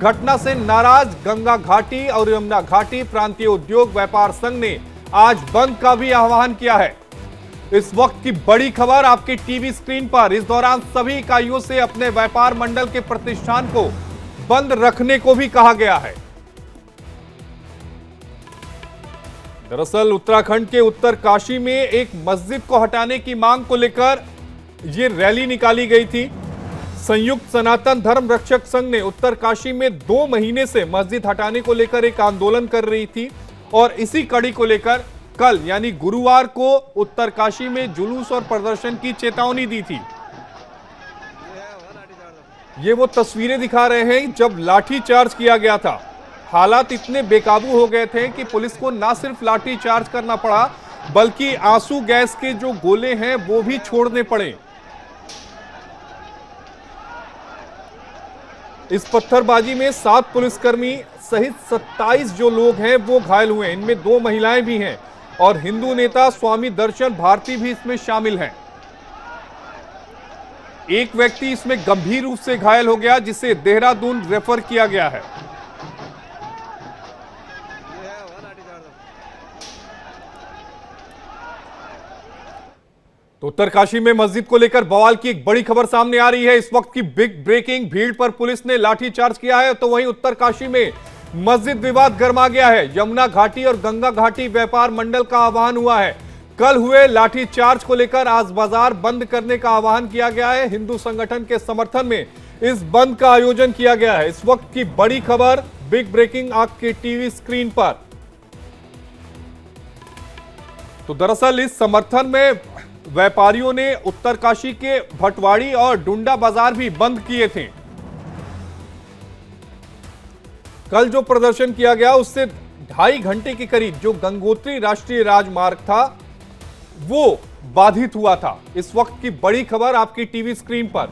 घटना से नाराज गंगा घाटी और यमुना घाटी प्रांतीय उद्योग व्यापार संघ ने आज बंद का भी आह्वान किया है। इस वक्त की बड़ी खबर आपकी टीवी स्क्रीन पर। इस दौरान सभी इकाइयों से अपने व्यापार मंडल के प्रतिष्ठान को बंद रखने को भी कहा गया है। दरअसल उत्तराखंड के उत्तरकाशी में एक मस्जिद को हटाने की मांग को लेकर यह रैली निकाली गई थी। संयुक्त सनातन धर्म रक्षक संघ ने उत्तरकाशी में 2 महीने से मस्जिद हटाने को लेकर एक आंदोलन कर रही थी और इसी कड़ी को लेकर कल यानी गुरुवार को उत्तरकाशी में जुलूस और प्रदर्शन की चेतावनी दी थी। ये वो तस्वीरें दिखा रहे हैं जब लाठी चार्ज किया गया था। हालात इतने बेकाबू हो गए थे कि पुलिस को ना सिर्फ लाठी चार्ज करना पड़ा बल्कि आंसू गैस के जो गोले हैं वो भी छोड़ने पड़े। इस पत्थरबाजी में 7 पुलिसकर्मी सहित 27 जो लोग हैं वो घायल हुए। इनमें 2 महिलाएं भी हैं और हिंदू नेता स्वामी दर्शन भारती भी इसमें शामिल हैं। एक व्यक्ति इसमें गंभीर रूप से घायल हो गया जिसे देहरादून रेफर किया गया है। तो उत्तरकाशी में मस्जिद को लेकर बवाल की एक बड़ी खबर सामने आ रही है। इस वक्त की बिग ब्रेकिंग, भीड़ पर पुलिस ने लाठीचार्ज किया है तो वहीं उत्तरकाशी में मस्जिद विवाद गर्मा गया है। यमुना घाटी और गंगा घाटी व्यापार मंडल का आह्वान हुआ है। कल हुए लाठीचार्ज को लेकर आज बाजार बंद करने का आह्वान किया गया है। हिंदू संगठन के समर्थन में इस बंद का आयोजन किया गया है। इस वक्त की बड़ी खबर, बिग ब्रेकिंग आपकी टीवी स्क्रीन पर। तो दरअसल इस समर्थन में व्यापारियों ने उत्तरकाशी के भटवाड़ी और डुंडा बाजार भी बंद किए थे। कल जो प्रदर्शन किया गया उससे 2.5 घंटे के करीब जो गंगोत्री राष्ट्रीय राजमार्ग था वो बाधित हुआ था। इस वक्त की बड़ी खबर आपकी टीवी स्क्रीन पर।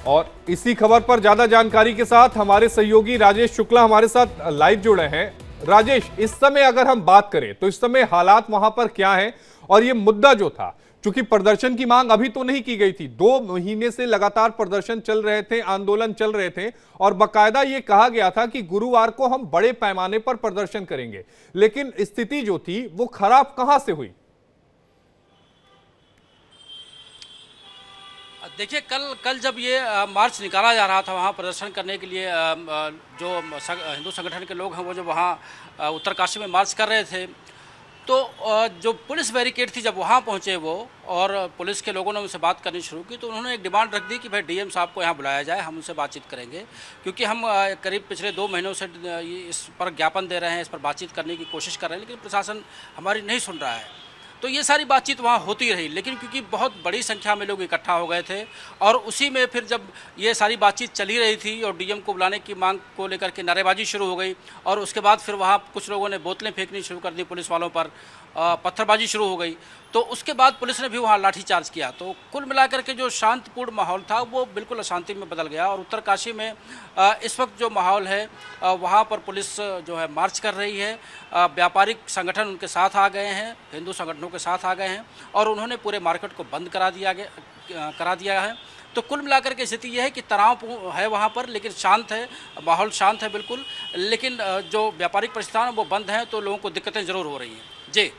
और इसी खबर पर ज्यादा जानकारी के साथ हमारे सहयोगी राजेश शुक्ला हमारे साथ लाइव जुड़े हैं। राजेश, इस समय अगर हम बात करें तो इस समय हालात वहां पर क्या हैं और ये मुद्दा जो था, चूंकि प्रदर्शन की मांग अभी तो नहीं की गई थी, 2 महीने से लगातार प्रदर्शन चल रहे थे, आंदोलन चल रहे थे और बाकायदा ये कहा गया था कि गुरुवार को हम बड़े पैमाने पर प्रदर्शन करेंगे, लेकिन स्थिति जो थी वो खराब कहां से हुई? देखिए, कल जब ये मार्च निकाला जा रहा था वहाँ प्रदर्शन करने के लिए, जो हिंदू संगठन के लोग हैं वो जो वहाँ उत्तरकाशी में मार्च कर रहे थे, तो जो पुलिस बैरिकेड थी जब वहाँ पहुँचे वो और पुलिस के लोगों ने उनसे बात करनी शुरू की तो उन्होंने एक डिमांड रख दी कि भाई डीएम साहब को यहाँ बुलाया जाए, हम उनसे बातचीत करेंगे, क्योंकि हम करीब पिछले 2 महीनों से इस पर ज्ञापन दे रहे हैं, इस पर बातचीत करने की कोशिश कर रहे हैं, लेकिन प्रशासन हमारी नहीं सुन रहा है। तो ये सारी बातचीत वहाँ होती रही, लेकिन क्योंकि बहुत बड़ी संख्या में लोग इकट्ठा हो गए थे और उसी में फिर जब ये सारी बातचीत चली रही थी और डीएम को बुलाने की मांग को लेकर के नारेबाजी शुरू हो गई और उसके बाद फिर वहाँ कुछ लोगों ने बोतलें फेंकनी शुरू कर दी पुलिस वालों पर, पत्थरबाजी शुरू हो गई। तो उसके बाद पुलिस ने भी वहाँ लाठीचार्ज किया। तो कुल मिलाकर के जो शांतिपूर्ण माहौल था वो बिल्कुल अशांति में बदल गया और उत्तरकाशी में इस वक्त जो माहौल है वहाँ पर पुलिस जो है मार्च कर रही है। व्यापारिक संगठन उनके साथ आ गए हैं, हिंदू संगठनों के साथ आ गए हैं और उन्होंने पूरे मार्केट को बंद करा दिया है। तो कुल मिलाकर के स्थिति यह है कि तनाव है वहाँ पर, लेकिन शांत है, माहौल शांत है बिल्कुल, लेकिन जो व्यापारिक प्रतिष्ठान वो बंद हैं तो लोगों को दिक्कतें ज़रूर हो रही हैं। जी,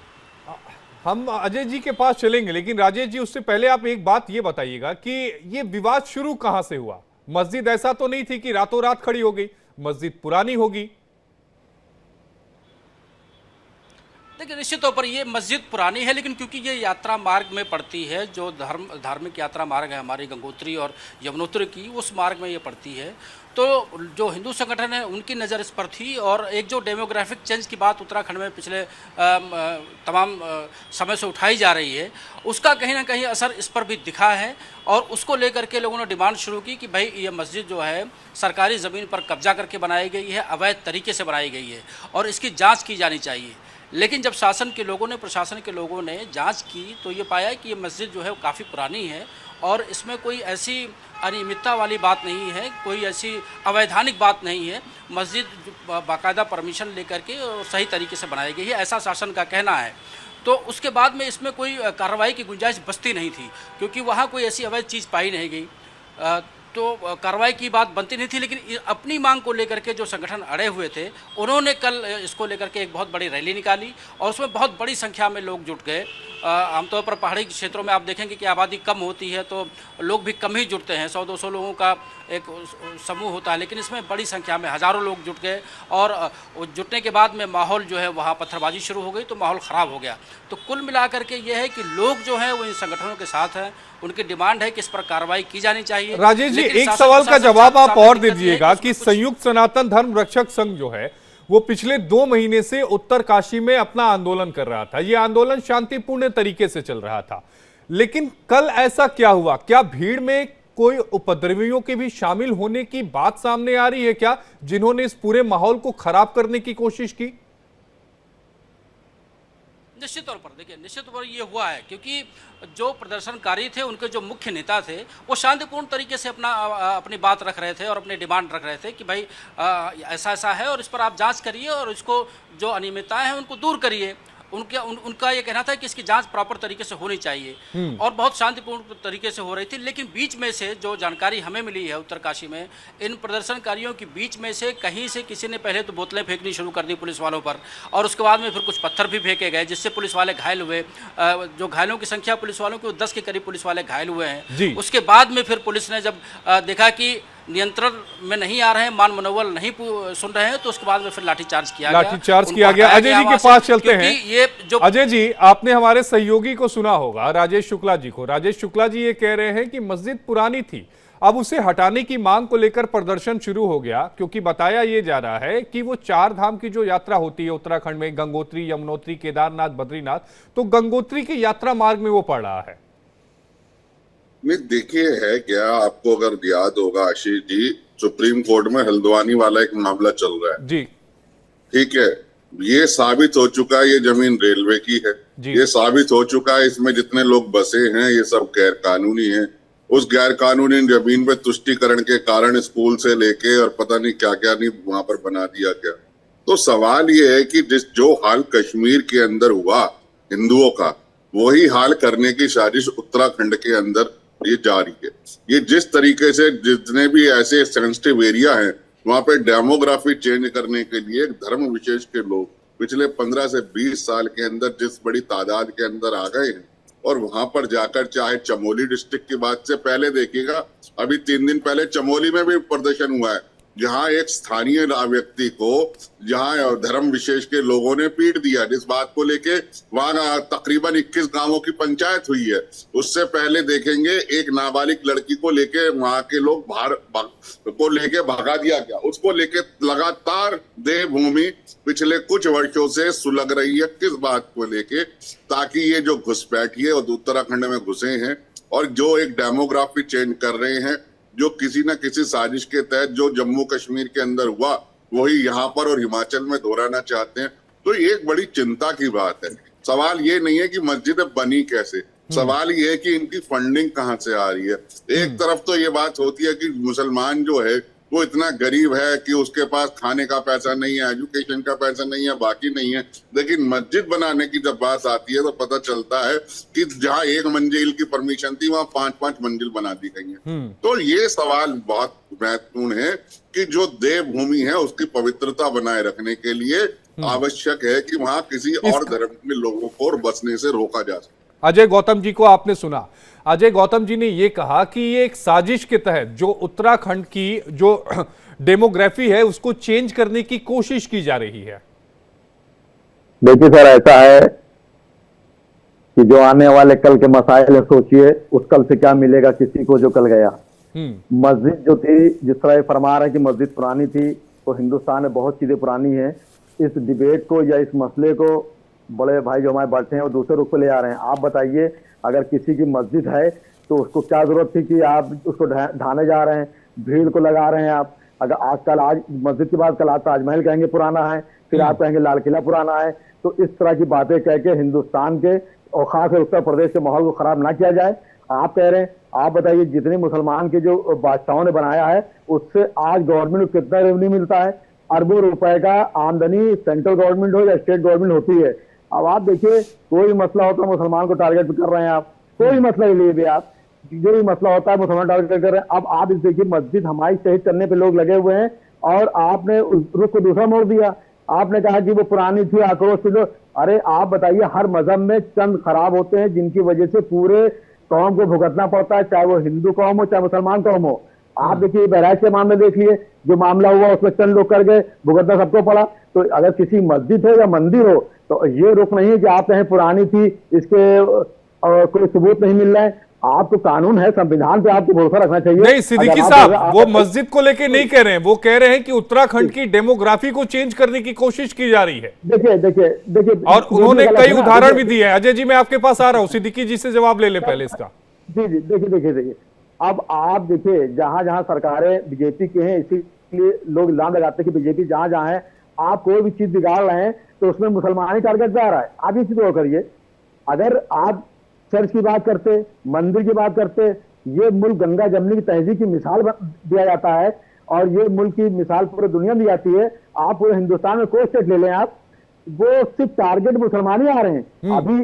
हम अजय जी के पास चलेंगे, लेकिन राजेश जी उससे पहले आप एक बात ये बताइएगा कि ये विवाद शुरू कहां से हुआ? मस्जिद ऐसा तो नहीं थी कि रातों रात खड़ी हो गई, मस्जिद पुरानी होगी। देखिए, निश्चित तौर पर ये मस्जिद पुरानी है, लेकिन क्योंकि ये यात्रा मार्ग में पड़ती है, जो धार्मिक यात्रा मार्ग है हमारी गंगोत्री और यमुनोत्री की, उस मार्ग में ये पड़ती है, तो जो हिंदू संगठन है उनकी नज़र इस पर थी। और एक जो डेमोग्राफिक चेंज की बात उत्तराखंड में पिछले तमाम समय से उठाई जा रही है, उसका कहीं ना कहीं असर इस पर भी दिखा है और उसको लेकर के लोगों ने डिमांड शुरू की कि भाई ये मस्जिद जो है सरकारी ज़मीन पर कब्जा करके बनाई गई है, अवैध तरीके से बनाई गई है और इसकी जाँच की जानी चाहिए। लेकिन जब शासन के लोगों ने, प्रशासन के लोगों ने जांच की तो ये पाया कि ये मस्जिद जो है वो काफ़ी पुरानी है और इसमें कोई ऐसी अनियमितता वाली बात नहीं है, कोई ऐसी अवैधानिक बात नहीं है। मस्जिद बाकायदा परमिशन लेकर के और सही तरीके से बनाई गई है, ऐसा शासन का कहना है। तो उसके बाद में इसमें कोई कार्रवाई की गुंजाइश बचती नहीं थी, क्योंकि वहाँ कोई ऐसी अवैध चीज़ पाई नहीं गई। तो कार्रवाई की बात बनती नहीं थी। लेकिन अपनी मांग को लेकर के जो संगठन अड़े हुए थे, उन्होंने कल इसको लेकर के एक बहुत बड़ी रैली निकाली और उसमें बहुत बड़ी संख्या में लोग जुट गए। आमतौर पर पहाड़ी क्षेत्रों में आप देखेंगे कि आबादी कम होती है तो लोग भी कम ही जुटते हैं, 100-200 लोगों का एक समूह होता है, लेकिन इसमें बड़ी संख्या में हज़ारों लोग जुट गए और जुटने के बाद में माहौल जो है वहाँ पत्थरबाजी शुरू हो गई, तो माहौल ख़राब हो गया। तो कुल मिलाकर के ये है कि लोग जो हैं वो इन संगठनों के साथ हैं, उनकी डिमांड है कि इस पर कार्रवाई की जानी चाहिए। राजेश जी, एक सवाल का जवाब आप और दीजिएगा कि संयुक्त सनातन धर्म रक्षक संघ जो है वो पिछले 2 महीने से उत्तरकाशी में अपना आंदोलन कर रहा था। ये आंदोलन शांतिपूर्ण तरीके से चल रहा था, लेकिन कल ऐसा क्या हुआ? क्या भीड़ में कोई उपद्रवियों के भी शामिल होने की बात सामने आ रही है क्या, जिन्होंने इस पूरे माहौल को खराब करने की कोशिश की? निश्चित तौर पर देखिए, निश्चित तौर पर ये हुआ है, क्योंकि जो प्रदर्शनकारी थे, उनके जो मुख्य नेता थे, वो शांतिपूर्ण तरीके से अपनी बात रख रहे थे और अपनी डिमांड रख रहे थे कि भाई ऐसा ऐसा है और इस पर आप जांच करिए और इसको जो अनियमितताएं हैं उनको दूर करिए। उनका ये कहना था कि इसकी जांच प्रॉपर तरीके से होनी चाहिए और बहुत शांतिपूर्ण तरीके से हो रही थी। लेकिन बीच में से जो जानकारी हमें मिली है उत्तरकाशी में, इन प्रदर्शनकारियों के बीच में से कहीं से किसी ने पहले तो बोतलें फेंकनी शुरू कर दी पुलिस वालों पर और उसके बाद में फिर कुछ पत्थर भी फेंके गए, जिससे पुलिस वाले घायल हुए। जो घायलों की संख्या पुलिस वालों की 10 के करीब पुलिस वाले घायल हुए हैं। उसके बाद में फिर पुलिस ने जब देखा कि नियंत्रण में नहीं आ रहे हैं, मान मनोबल नहीं सुन रहे हैं, तो उसके बाद में फिर लाठीचार्ज किया गया। अजय जी के पास चलते हैं। ये जो अजय जी, आपने हमारे सहयोगी को सुना होगा, राजेश शुक्ला जी को। राजेश शुक्ला जी ये कह रहे हैं कि मस्जिद पुरानी थी, अब उसे हटाने की मांग को लेकर प्रदर्शन शुरू हो गया, क्योंकि बताया ये जा रहा है कि वो 4 धाम की जो यात्रा होती है उत्तराखंड में, गंगोत्री, यमुनोत्री, केदारनाथ, बद्रीनाथ, तो गंगोत्री के यात्रा मार्ग में वो पड़ रहा है। नहीं, देखिए है क्या, आपको अगर याद होगा आशीष जी, सुप्रीम कोर्ट में हल्द्वानी वाला एक मामला चल रहा है जी, ठीक है। ये साबित हो चुका है ये जमीन रेलवे की है, ये साबित हो चुका है इसमें जितने लोग बसे हैं ये सब गैर कानूनी हैं। उस गैर कानूनी जमीन पे तुष्टीकरण के कारण स्कूल से लेके और पता नहीं क्या क्या नहीं वहां पर बना दिया गया। तो सवाल ये है कि जो हाल कश्मीर के अंदर हुआ हिंदुओं का, वही हाल करने की साजिश उत्तराखंड के अंदर ये जारी है। ये जिस तरीके से जितने भी ऐसे सेंसिटिव एरिया हैं वहां पे डेमोग्राफी चेंज करने के लिए धर्म विशेष के लोग पिछले 15 से 20 साल के अंदर जिस बड़ी तादाद के अंदर आ गए हैं, और वहां पर जाकर चाहे चमोली डिस्ट्रिक्ट की बात से पहले देखिएगा, अभी 3 दिन पहले चमोली में भी प्रदर्शन हुआ है, जहां एक स्थानीय व्यक्ति को जहां धर्म विशेष के लोगों ने पीट दिया, जिस बात को लेके वहां तकरीबन 21 गांवों की पंचायत हुई है। उससे पहले देखेंगे एक नाबालिग लड़की को लेके वहां के लोग को लेके भगा दिया गया। उसको लेके लगातार देवभूमि पिछले कुछ वर्षों से सुलग रही है, किस बात को लेके, ताकि ये जो घुसपैठिए और उत्तराखंड में घुसे हैं और जो एक डेमोग्राफी चेंज कर रहे हैं, जो किसी न किसी साजिश के तहत जो जम्मू कश्मीर के अंदर हुआ वही यहाँ पर और हिमाचल में दोहराना चाहते हैं। तो ये एक बड़ी चिंता की बात है। सवाल ये नहीं है कि मस्जिद बनी कैसे, सवाल ये है कि इनकी फंडिंग कहाँ से आ रही है। एक तरफ तो ये बात होती है कि मुसलमान जो है वो इतना गरीब है कि उसके पास खाने का पैसा नहीं है, एजुकेशन का पैसा नहीं है, बाकी नहीं है, लेकिन मस्जिद बनाने की जब बात आती है तो पता चलता है कि जहाँ 1 मंजिल की परमिशन थी वहाँ 5-5 मंजिल बना दी गई है। तो ये सवाल बहुत महत्वपूर्ण है कि जो देवभूमि है उसकी पवित्रता बनाए रखने के लिए आवश्यक है कि वहाँ किसी और धर्म के लोगों को बसने से रोका जा सके। अजय गौतम जी को आपने सुना। अजय गौतम जी ने यह कहा कि ये एक साजिश के तहत जो उत्तराखंड की जो डेमोग्राफी है उसको चेंज करने की कोशिश की जा रही है। देखिए सर, ऐसा है कि जो आने वाले कल के मसाइल सोचिए, उस कल से क्या मिलेगा किसी को जो कल गया। मस्जिद जो थी, जिस तरह फरमा रहे हैं कि मस्जिद पुरानी थी, तो हिंदुस्तान में बहुत चीजें पुरानी हैं। इस डिबेट को या इस मसले को बड़े भाई जो हमारे बैठे हैं वो दूसरे रुख पे ले आ रहे हैं। आप बताइए, अगर किसी की मस्जिद है तो उसको क्या जरूरत थी कि आप उसको ढाने जा रहे हैं, भीड़ को लगा रहे हैं आप। अगर आज मस्जिद के बाद कल आप ताजमहल कहेंगे पुराना है, फिर आप कहेंगे लाल किला पुराना है। तो इस तरह की बातें कह के हिंदुस्तान के और खासकर उत्तर प्रदेश के माहौल को खराब ना किया जाए। आप कह रहे हैं, आप बताइए जितने मुसलमान के जो बादशाहों ने बनाया है उससे आज गवर्नमेंट को कितना रेवेन्यू मिलता है। अरबों रुपए का आमदनी सेंट्रल गवर्नमेंट हो या स्टेट गवर्नमेंट होती है। अब आप देखिए, कोई मसला होता है मुसलमान को टारगेट कर रहे हैं आप, कोई मसला ही ले भी आप, जो भी मसला होता है मुसलमान टारगेट कर रहे हैं। अब आप इस देखिए, मस्जिद हमारी शहीद करने पे लोग लगे हुए हैं और आपने उस रुख को दूसरा मोड़ दिया। आपने कहा कि वो पुरानी थी, आक्रोश थी। अरे आप बताइए, हर मजहब में चंद खराब होते हैं जिनकी वजह से पूरे कौम को भुगतना पड़ता है, चाहे वो हिंदू कौम हो चाहे मुसलमान कौम हो। आप देखिए, बहराइच के मामले देख लिए, जो मामला हुआ उसमें चंद लोग कर गए, भुगतना सबको पड़ा। तो अगर किसी मस्जिद हो या मंदिर हो तो ये रुख नहीं है कि आप कहें पुरानी थी, इसके कोई सबूत नहीं मिल रहा है। आपको कानून है, संविधान पे आपको भरोसा रखना चाहिए। नहीं सिद्दीकी साहब, वो मस्जिद को लेके नहीं कह रहे हैं, वो कह रहे हैं कि उत्तराखंड की डेमोग्राफी को चेंज करने की कोशिश की जा रही है। देखिए और उन्होंने कई उदाहरण भी दिए हैं। अजय जी, मैं आपके पास आ रहा हूँ, सिद्दीकी जी से जवाब ले ले पहले इसका। जी देखिए, अब आप देखिए, जहां जहां सरकारें बीजेपी के हैं, इसीलिए लोग इल्जाम लगाते हैं कि बीजेपी जहां जहां है, आप कोई भी चीज बिगाड़ रहे हैं तो उसमें मुसलमान ही टारगेट पे आ रहा है। आप ये चीज गौर करिए, अगर आप चर्च की बात करते, मंदिर की बात करते, ये मुल्क गंगा जमनी की तहजीब की मिसाल दिया जाता है और ये मुल्क की मिसाल पूरी दुनिया में दी जाती है। आप पूरे हिंदुस्तान में कोई स्टेट ले लें आप, वो सिर्फ टारगेट मुसलमान ही आ रहे हैं। अभी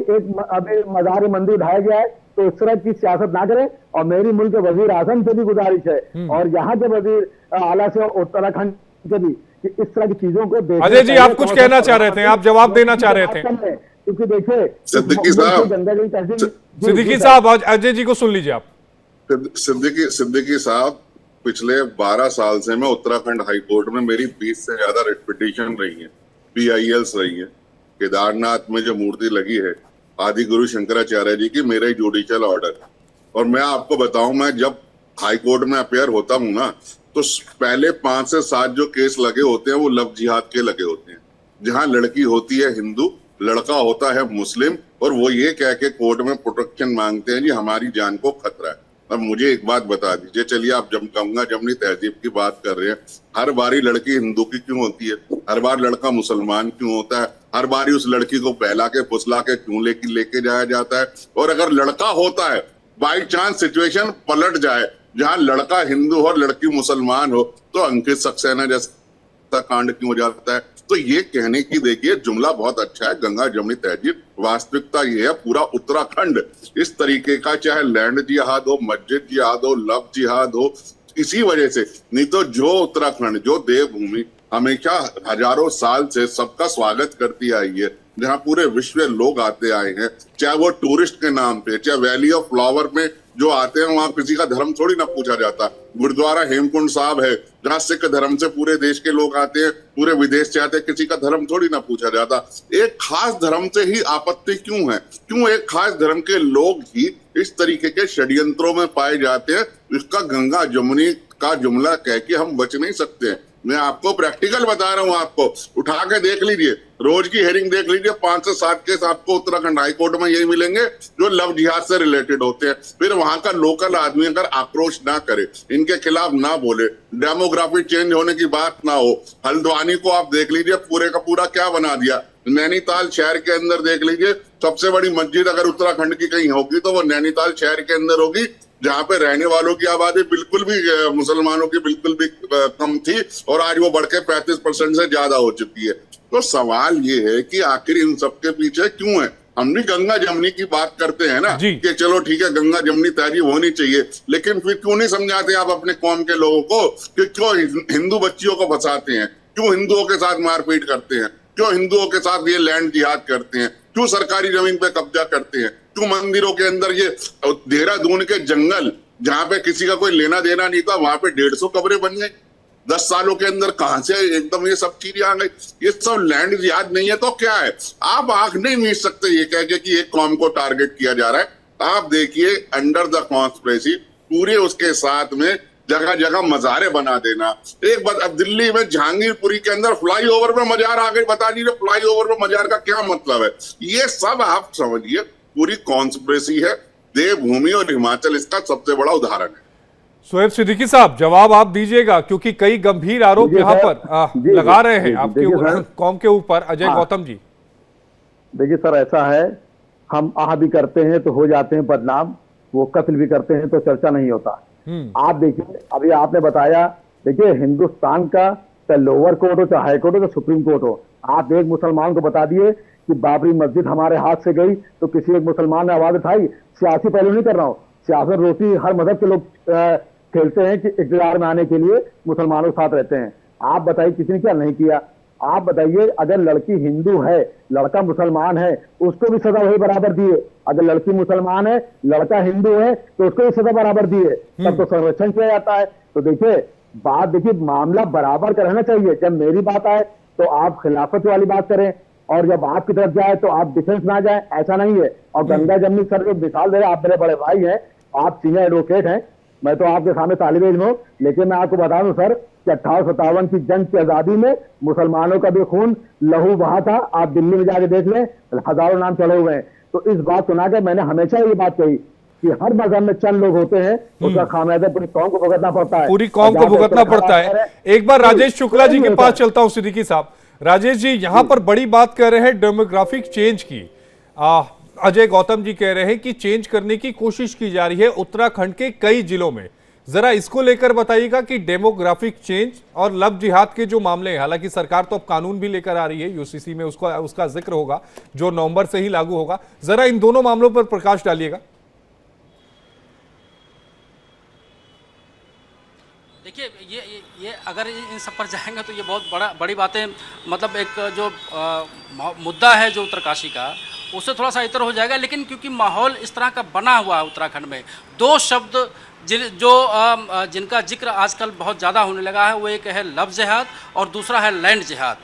मजार मंदिर उठाया गया है, तो इस तरह की सियासत ना करें। और मेरी मुल्क के वजीर आजम से भी गुजारिश है और यहाँ के वजीर आला से उत्तराखंड के भी, कि इस तरह की चीजों को देखना। अजय जी, आप कुछ कहना चाह रहे थे, आप जवाब देना चाह रहे थे, क्योंकि देखिए सिद्दीकी साहब, अजय जी को सुन लीजिए आप। सिद्दीकी साहब, पिछले 12 साल से मैं उत्तराखंड हाई कोर्ट में, मेरी 20 से ज्यादा रिट पिटीशन रही है, PILs रही है। केदारनाथ में जो मूर्ति लगी है आदि गुरु शंकराचार्य जी की, मेरा ही जुडिशियल ऑर्डर। और मैं आपको बताऊं, मैं जब हाई कोर्ट में अपेयर होता हूं ना, तो पहले 5 से 7 जो केस लगे होते हैं वो लव जिहाद के लगे होते हैं, जहां लड़की होती है हिंदू, लड़का होता है मुस्लिम, और वो ये कह के कोर्ट में प्रोटेक्शन मांगते हैं जी हमारी जान को खतरा है। अब मुझे एक बात बता दीजिए, चलिए आप गंगा जमनी तहजीब की बात कर रहे हैं, हर बारी लड़की हिंदू की क्यों होती है? हर बार लड़का मुसलमान क्यों होता है? हर बारी उस लड़की को बहला के फुसला के क्यों लेके जाया जाता है? और अगर लड़का होता है, बाई चांस सिचुएशन पलट जाए जहां लड़का हिंदू और लड़की मुसलमान हो, तो अंकित सक्सेना जैसा कांड क्यों हो जाता है? तो ये कहने की देखिए जुमला बहुत अच्छा है, गंगा जमनी तहजीब। वास्तविकता ये है, पूरा उत्तराखंड इस तरीके का, चाहे लैंड जिहाद हो, मस्जिद जिहाद हो, लव जिहाद हो, इसी वजह से। नहीं तो जो उत्तराखंड, जो देवभूमि हमेशा हजारों साल से सबका स्वागत करती आई है, जहां पूरे विश्व में लोग आते आए हैं, चाहे वो टूरिस्ट के नाम पे, चाहे वैली ऑफ फ्लावर में जो आते हैं, वहां किसी का धर्म थोड़ी ना पूछा जाता। गुरुद्वारा हेमकुंड साहब है, जहां सिख धर्म से पूरे देश के लोग आते हैं, पूरे विदेश से आते हैं, किसी का धर्म थोड़ी ना पूछा जाता। एक खास धर्म से ही आपत्ति क्यों है? क्यों एक खास धर्म के लोग ही इस तरीके के षड्यंत्रों में पाए जाते हैं? इसका गंगा जमुनी का जुमला कह के हम बच नहीं सकते। मैं आपको प्रैक्टिकल बता रहा हूं, आपको उठा के देख लीजिए, रोज की हेयरिंग देख लीजिए, 5 से 7 केस आपको उत्तराखंड हाई कोर्ट में यही मिलेंगे जो लव जिहाद से रिलेटेड होते हैं। फिर वहां का लोकल आदमी अगर आक्रोश ना करे, इनके खिलाफ ना बोले, डेमोग्राफी चेंज होने की बात ना हो। हल्द्वानी को आप देख लीजिए, पूरे का पूरा क्या बना दिया। नैनीताल शहर के अंदर देख लीजिए, सबसे बड़ी मस्जिद अगर उत्तराखंड की कहीं होगी तो वो नैनीताल शहर के अंदर होगी, जहां पे रहने वालों की आबादी बिल्कुल भी, मुसलमानों की बिल्कुल भी कम थी, और आज वो बढ़ के 35% से ज्यादा हो चुकी है। तो सवाल ये है कि आखिर इन सबके पीछे क्यों है? हम भी गंगा जमनी की बात करते हैं ना कि चलो ठीक है, गंगा जमनी तहजीब होनी चाहिए, लेकिन फिर क्यों नहीं समझाते आप अपने कौम के लोगों को कि क्यों हिंदू बच्चियों को फंसाते हैं, क्यों हिंदुओं के साथ मारपीट करते हैं, क्यों हिंदुओं के साथ ये लैंड जिहाद करते हैं, क्यों सरकारी जमीन पे कब्जा करते हैं, क्यों मंदिरों के अंदर ये देहरादून के जंगल जहां पे किसी का कोई लेना देना नहीं था, वहां पे 150 कब्रें बन गई 10 सालों के अंदर। कहां से एकदम ये सब चीजें आ गई? ये सब लैंड जिहाद नहीं है तो क्या है? आप आंख नहीं मीच सकते ये कह के कि एक कौम को टारगेट किया जा रहा है। आप देखिए, अंडर द कॉन्स्पिरेसी पूरे उसके साथ में जगह जगह मजारे बना देना। एक बात, अब दिल्ली में जहांगीरपुरी के अंदर फ्लाईओवर में मजार आ गई, बता दीजिए फ्लाईओवर में मजार का क्या मतलब है? ये सब आप समझिए पूरी कॉन्स्पिरेसी है। देवभूमि और हिमाचल इसका सबसे बड़ा उदाहरण है। शोएब सिद्दीकी साहब, जवाब आप दीजिएगा, क्योंकि कई गंभीर आरोप यहाँ पर लगा रहे हैं आपके कौम के ऊपर। अजय गौतम जी, देखिए सर, ऐसा है, हम आह भी करते हैं तो हो जाते हैं बदनाम, वो कत्ल भी करते हैं तो चर्चा नहीं होता। आप देखिए, अभी आपने बताया, देखिए हिंदुस्तान का चाहे लोअर कोर्ट हो, चाहे हाई कोर्ट हो, चाहे सुप्रीम कोर्ट हो, आप एक मुसलमान को बता दिए कि बाबरी मस्जिद हमारे हाथ से गई तो किसी एक मुसलमान ने आवाज उठाई। सियासी पहलू नहीं कर रहा हूँ, सियासत रोटी हर मजहब के लोग खेलते हैं कि इक़्तिदार में आने के लिए मुसलमानों के साथ रहते हैं। आप बताइए किसी ने क्या नहीं किया? आप बताइए, अगर लड़की हिंदू है, लड़का मुसलमान है, उसको भी सजा वही बराबर दिए। अगर लड़की मुसलमान है, लड़का हिंदू है, तो उसको भी सजा बराबर दिए, तब तो संरक्षण किया जाता है। तो देखिए बात, देखिए मामला बराबर का रहना चाहिए। जब मेरी बात आए तो आप खिलाफत वाली बात करें, और जब आपकी तरफ जाए तो आप डिफेंस ना जाए, ऐसा नहीं है। और गंगा जमनी सर जो मिसाल दे रहे हैं, आप मेरे बड़े भाई हैं, आप सीनियर एडवोकेट हैं, मैं तो आपके सामने तालिब इल्म हूं, लेकिन मैं आपको बता दूं सर कि 58-57 की जंग की आजादी में मुसलमानों का भी खून लहू बहा था। आप दिल्ली में जाके देख लें, हजारों नाम चढ़े हुए हैं। तो इस बात सुना के मैंने हमेशा ये बात कही कि हर मजहब में चंद लोग होते हैं, उसका खामियाजा पूरी कौम को भुगतना पड़ता है, पूरी कौम को भुगतना पड़ता है। एक बार राजेश शुक्ला जी के पास चलता हूं। सिद्दीकी साहब, राजेश जी यहां पर बड़ी बात कर रहे हैं डेमोग्राफिक चेंज की। अजय गौतम जी कह रहे हैं कि चेंज करने की कोशिश की जा रही है उत्तराखंड के कई जिलों में। जरा इसको लेकर बताइएगा कि डेमोग्राफिक चेंज और लव जिहाद के जो मामले हैं, हालांकि सरकार तो अब कानून भी लेकर आ रही है, यूसीसी में उसका जिक्र होगा जो नवंबर से ही लागू होगा। जरा इन दोनों मामलों पर प्रकाश डालिएगा। देखिए ये अगर इन सब पर जाएंगे तो ये बहुत बड़ी बातें, मतलब एक जो मुद्दा है जो उत्तरकाशी का, उससे थोड़ा सा इतर हो जाएगा। लेकिन क्योंकि माहौल इस तरह का बना हुआ है उत्तराखंड में, दो शब्द जिनका जिक्र आजकल बहुत ज़्यादा होने लगा है, वो एक है लव जिहाद और दूसरा है लैंड जिहाद।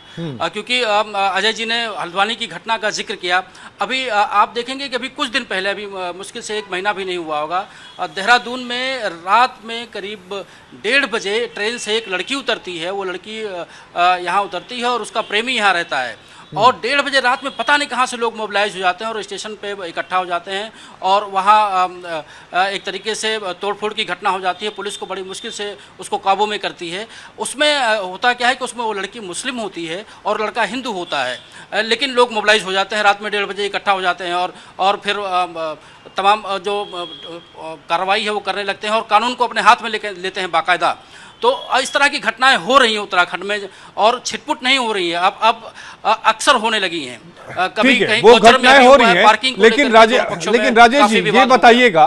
क्योंकि अजय जी ने हल्द्वानी की घटना का जिक्र किया। अभी आप देखेंगे कि अभी कुछ दिन पहले, अभी मुश्किल से 1 महीना भी नहीं हुआ होगा, देहरादून में रात में करीब 1:30 बजे ट्रेन से एक लड़की उतरती है। वो लड़की यहाँ उतरती है और उसका प्रेमी यहाँ रहता है, और 1:30 बजे रात में पता नहीं कहाँ से लोग मोबिलाइज हो जाते हैं और स्टेशन पे इकट्ठा हो जाते हैं, और वहाँ एक तरीके से तोड़फोड़ की घटना हो जाती है। पुलिस को बड़ी मुश्किल से उसको काबू में करती है। उसमें होता क्या है कि उसमें वो लड़की मुस्लिम होती है और लड़का हिंदू होता है, लेकिन लोग मोबिलाइज हो जाते हैं, रात में 1:30 बजे इकट्ठा हो जाते हैं और फिर तमाम जो कार्रवाई है वो करने लगते हैं और कानून को अपने हाथ में लेते हैं बाकायदा। तो इस तरह की घटनाएं हो रही हैं उत्तराखंड में, और छिटपुट नहीं हो रही है, अब अक्सर होने लगी हैं। कभी कहीं वो घटनाएं हो रही हैं, लेकिन राजेश जी ये बताइएगा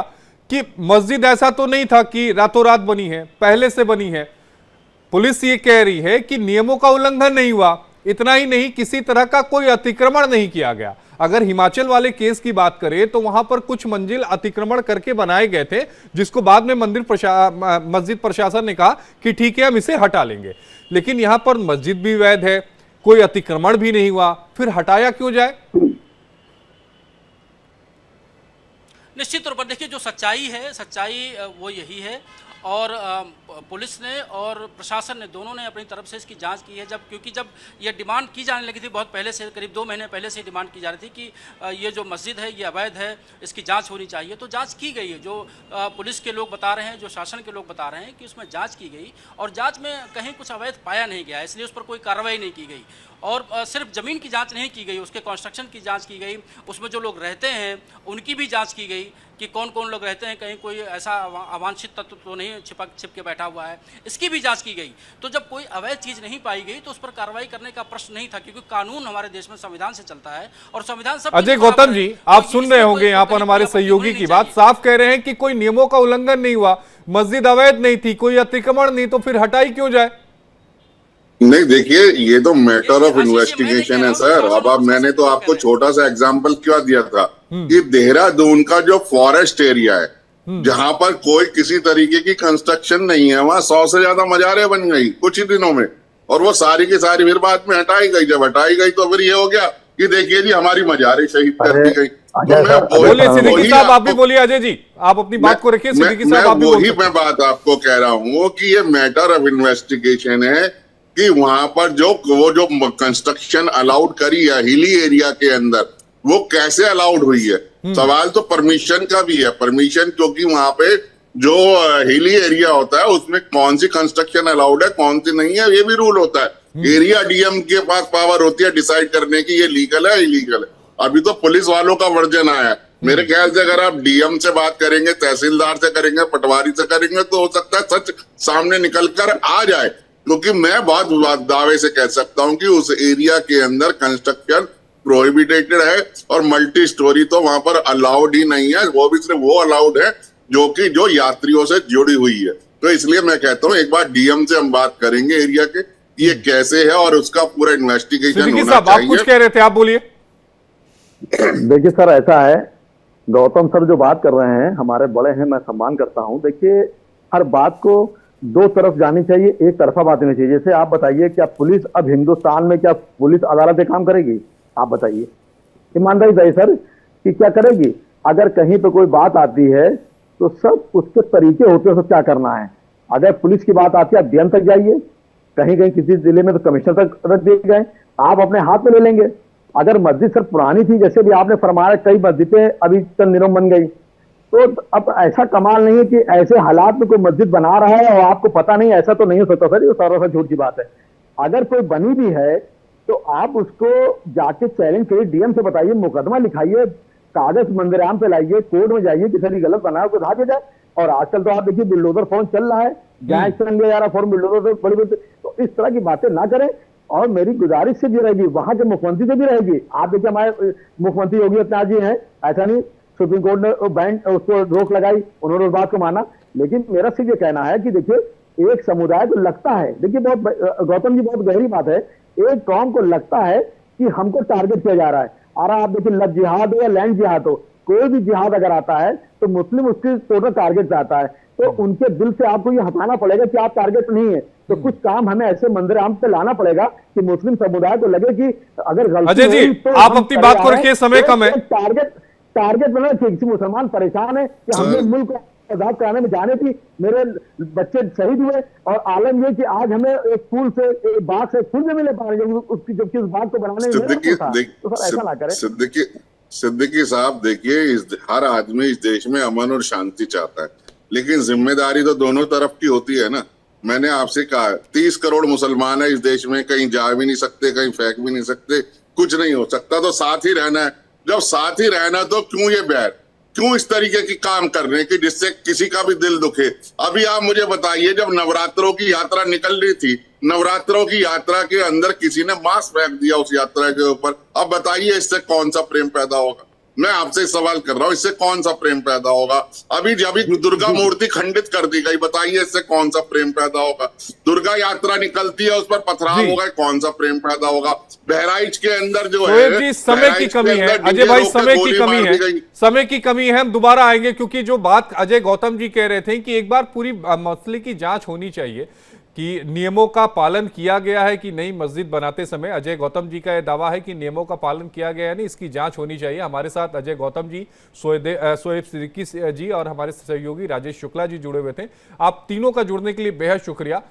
कि मस्जिद ऐसा तो नहीं था कि रातों रात बनी है, पहले से बनी है। पुलिस ये कह रही है कि नियमों का उल्लंघन नहीं हुआ, इतना ही नहीं किसी तरह का कोई अतिक्रमण नहीं किया गया। अगर हिमाचल वाले केस की बात करें तो वहां पर कुछ मंजिल अतिक्रमण करके बनाए गए थे, जिसको बाद में मस्जिद प्रशासन ने कहा कि ठीक है हम इसे हटा लेंगे। लेकिन यहां पर मस्जिद भी वैध है, कोई अतिक्रमण भी नहीं हुआ, फिर हटाया क्यों जाए? निश्चित तौर पर देखिए, जो सच्चाई है, सच्चाई वो यही है, और पुलिस ने और प्रशासन ने दोनों ने अपनी तरफ से इसकी जांच की है। क्योंकि जब ये डिमांड की जाने लगी थी बहुत पहले से, करीब 2 महीने पहले से डिमांड की जा रही थी कि ये जो मस्जिद है ये अवैध है, इसकी जांच होनी चाहिए। तो जांच की गई है, जो पुलिस के लोग बता रहे हैं, जो शासन के लोग बता रहे हैं कि उसमें जांच की गई, और जांच में कहीं कुछ अवैध पाया नहीं गया, इसलिए उस पर कोई कार्रवाई नहीं की गई। और सिर्फ ज़मीन की जांच नहीं की गई, उसके कंस्ट्रक्शन की जांच की गई, उसमें जो लोग रहते हैं उनकी भी जांच की गई कि कौन कौन लोग रहते हैं, कहीं कोई ऐसा अवांछित तत्व तो नहीं छिप के बैठा हुआ है, इसकी भी जांच की गई। तो जब कोई अवैध चीज़ नहीं पाई गई तो उस पर कार्रवाई करने का प्रश्न नहीं था, क्योंकि कानून हमारे देश में संविधान से चलता है और संविधान सब। अजय गौतम जी, आप सुन रहे होंगे यहाँ पर हमारे सहयोगी की बात, साफ कह रहे हैं कि कोई नियमों का उल्लंघन नहीं हुआ, मस्जिद अवैध नहीं थी, कोई अतिक्रमण नहीं, तो फिर हटाई क्यों जाए? नहीं, देखिए ये तो मैटर ऑफ इन्वेस्टिगेशन है सर। अब मैंने तो आपको छोटा सा एग्जांपल क्या दिया था कि देहरादून का जो फॉरेस्ट एरिया है, जहां पर कोई किसी तरीके की कंस्ट्रक्शन नहीं है, वहां 100 से ज्यादा मजारें बन गई कुछ ही दिनों में, और वो सारी की सारी फिर बाद में हटाई गई। जब हटाई गई तो फिर ये हो गया कि देखिए जी हमारी मजारें शहीद कर दी गई। बोलिए सिद्दीकी साहब, आप भी बोलिए। अजय जी आप अपनी बात को रखिए। सिद्दीकी साहब आप भी बोलिए। मैं बात आपको कह रहा हूँ कि ये मैटर ऑफ इन्वेस्टिगेशन है कि वहां पर जो कंस्ट्रक्शन अलाउड करी है हिली एरिया के अंदर, वो कैसे अलाउड हुई है। सवाल तो परमिशन का भी है। परमिशन, क्योंकि वहां पे जो हिली एरिया होता है उसमें कौन सी कंस्ट्रक्शन अलाउड है कौन सी नहीं है, ये भी रूल होता है। एरिया डीएम के पास पावर होती है डिसाइड करने की ये लीगल है इलीगल है। अभी तो पुलिस वालों का वर्जन आया है। मेरे ख्याल से अगर आप डीएम से बात करेंगे, तहसीलदार से करेंगे, पटवारी से करेंगे, तो हो सकता है सच सामने निकल कर आ जाए। क्योंकि मैं बहुत दावे से कह सकता हूं कि उस एरिया के अंदर कंस्ट्रक्शन प्रोहिबिटेड है, और मल्टी स्टोरी तो वहां पर अलाउड ही नहीं है। वो भी सिर्फ वो अलाउड है जो यात्रियों से जुड़ी हुई है। तो इसलिए मैं कहता हूँ एक बार डीएम से हम बात करेंगे एरिया के, ये कैसे है और उसका पूरा इन्वेस्टिगेशन होना साहब, आप कुछ कह रहे थे, आप बोलिए। देखिए सर, ऐसा है, गौतम सर जो बात कर रहे हैं हमारे बड़े हैं, मैं सम्मान करता हूं। देखिए हर बात को दो तरफ जानी चाहिए, एक तरफा बात नहीं चाहिए। जैसे आप बताइए, क्या पुलिस अब हिंदुस्तान में क्या पुलिस अदालतें काम करेगी? आप बताइए ईमानदारी से सर कि क्या करेगी? अगर कहीं पे कोई बात आती है तो सब उसके तरीके होते हैं, सब क्या करना है। अगर पुलिस की बात आती है, आप डीएम तक जाइए, कहीं कहीं किसी जिले में तो कमिश्नर तक रख दिए गए, आप अपने हाथ में ले लेंगे। अगर मस्जिद सर पुरानी थी, जैसे भी आपने फरमाया कई मस्जिदें अभी चंद दिनों बन गई, तो अब ऐसा कमाल नहीं है कि ऐसे हालात में कोई मस्जिद बना रहा है और आपको पता नहीं, ऐसा तो नहीं हो सकता सर, ये सारा झूठ की बात है। अगर कोई बनी भी है तो आप उसको जाके चैलेंज करिए, डीएम से बताइए, मुकदमा लिखाइए, कागज मंदिराम पे लाइए, कोर्ट में जाइए, किसी ने गलत बनाया उसको ढा दिया जाए। और आजकल तो आप देखिए बुलडोजर फॉर्म चल रहा है, जहां एक्शन लिया जा रहा फॉर्म बुलडोजर से बड़ी, तो इस तरह की बातें ना करें। और मेरी गुजारिश से भी रहेगी, वहां के मुख्यमंत्री से भी रहेगी। आप देखिए हमारे मुख्यमंत्री योगी आदित्यनाथ जी हैं, ऐसा नहीं सुप्रीम कोर्ट ने बैन उसको रोक लगाई, उन्होंने उस बात को माना। लेकिन मेरा सिर्फ ये कहना है कि देखिए एक समुदाय को लगता है, देखिए बहुत गौतम जी बहुत गहरी बात है, एक कौम को लगता है कि हमको टारगेट किया जा रहा है। और आप देखिए लव जिहाद हो या लैंड जिहाद हो, कोई भी जिहाद अगर आता है तो मुस्लिम उसके टोटल टारगेट पे आता है। तो उनके दिल से आपको ये हटाना पड़ेगा कि आप टारगेट नहीं है। तो कुछ काम हमें ऐसे मंदिर आम पे लाना पड़ेगा कि मुस्लिम समुदाय को लगे कि अगर गलती अजय जी, तो आप अपनी बात को रखिए, समय कम है। टारगेट बना कि किसी मुसलमान परेशान है कि हमने मुल्क को आजाद कराने में जाने थी, मेरे बच्चे शहीद हुए, और आलम ये कि आज हमें एक पुल से एक बाग से फूल भी मिले पानी, उसकी जबकि उस बाग को बनाने में तो सर ऐसा ना करें। सिद्दीकी साहब देखिए, हर आदमी इस देश में अमन और शांति चाहता है, लेकिन जिम्मेदारी तो दोनों तरफ की होती है ना। मैंने आपसे कहा 30 करोड़ मुसलमान है इस देश में, कहीं जा भी नहीं सकते, कहीं फेंक भी नहीं सकते, कुछ नहीं हो सकता, तो साथ ही रहना है। जब साथ ही रहना तो क्यों ये बैर, क्यों इस तरीके की काम कर रहे हैं कि जिससे किसी का भी दिल दुखे। अभी आप मुझे बताइए, जब नवरात्रों की यात्रा निकल रही थी, नवरात्रों की यात्रा के अंदर किसी ने मास्क फेंक दिया उस यात्रा के ऊपर, अब बताइए इससे कौन सा प्रेम पैदा होगा? मैं आपसे सवाल कर रहा हूं, इससे कौन सा प्रेम पैदा होगा? अभी जब दुर्गा मूर्ति खंडित कर दी गई, बताइए इससे कौन सा प्रेम पैदा होगा? दुर्गा यात्रा निकलती है, उस पर पथराव होगा, कौन सा प्रेम पैदा होगा? बहराइच के अंदर जो है जी, समय की कमी है अजय भाई, समय की कमी है, समय की कमी है। हम दोबारा आएंगे, क्योंकि जो बात अजय गौतम जी कह रहे थे कि एक बार पूरी मसले की जांच होनी चाहिए कि नियमों का पालन किया गया है कि नहीं। मस्जिद बनाते समय अजय गौतम जी का यह दावा है कि नियमों का पालन किया गया है नहीं, इसकी जांच होनी चाहिए। हमारे साथ अजय गौतम जी, शोएब सिद्दीकी जी और हमारे सहयोगी राजेश शुक्ला जी जुड़े हुए थे। आप तीनों का जुड़ने के लिए बेहद शुक्रिया।